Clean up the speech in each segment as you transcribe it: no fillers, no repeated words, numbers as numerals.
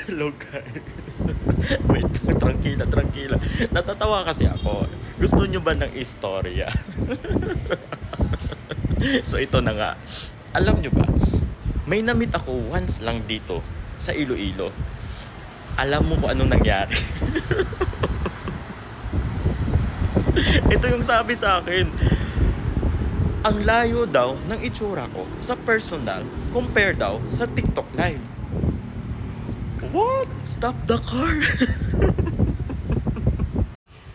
Hello guys. Wait lang, tranquila, tranquila. Natatawa kasi ako. Gusto nyo ba ng istorya? So ito na nga. Alam nyo ba, may namit ako once lang dito sa Iloilo. Alam mo kung anong nangyari? Ito yung sabi sa akin. Ang layo daw ng itsura ko sa personal compare daw sa TikTok live. What? Stop the car.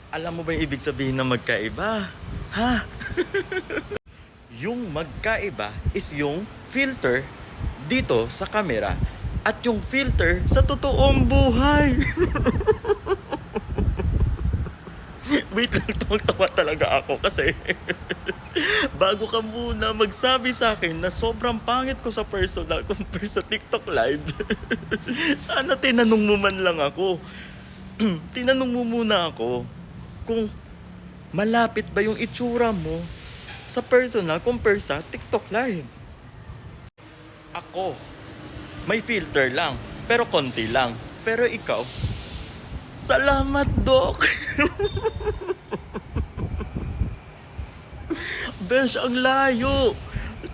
Alam mo ba yung ibig sabihin ng magkaiba? Ha? Yung magkaiba is yung filter dito sa camera at yung filter sa totoong buhay. Wait lang, tawang-tawa talaga ako kasi bago ka muna magsabi sa akin na sobrang pangit ko sa personal compare sa TikTok live, sana tinanong mo man lang ako. Tinanong mo muna ako kung malapit ba yung itsura mo sa personal compare sa TikTok live. Ako, may filter lang, pero konti lang. Pero ikaw, salamat, Doc! Besh, ang layo!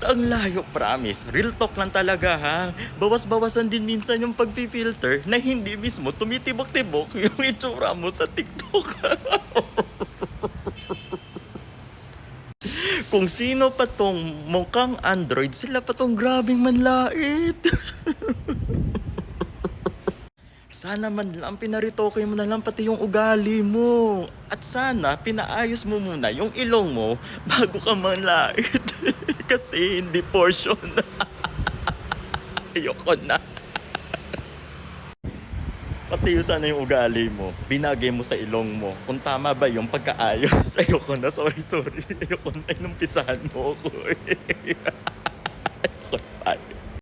Ang layo, promise. Real talk lang talaga, ha? Bawas-bawasan din minsan yung pag-filter na hindi mismo tumitibok-tibok yung itsura mo sa TikTok. Kung sino pa tong mukhang Android, sila pa tong grabing manlait. Sana man lang pinaritoke mo na lang pati yung ugali mo. At sana pinaayos mo muna yung ilong mo bago ka manlait. Kasi hindi portion. Ayoko na. Pati yung sana yung ugali mo, binagay mo sa ilong mo. Kung tama ba yung pagkaayos, ayoko na, sorry. Ayoko na, inumpisahan mo ako. Ayoko na.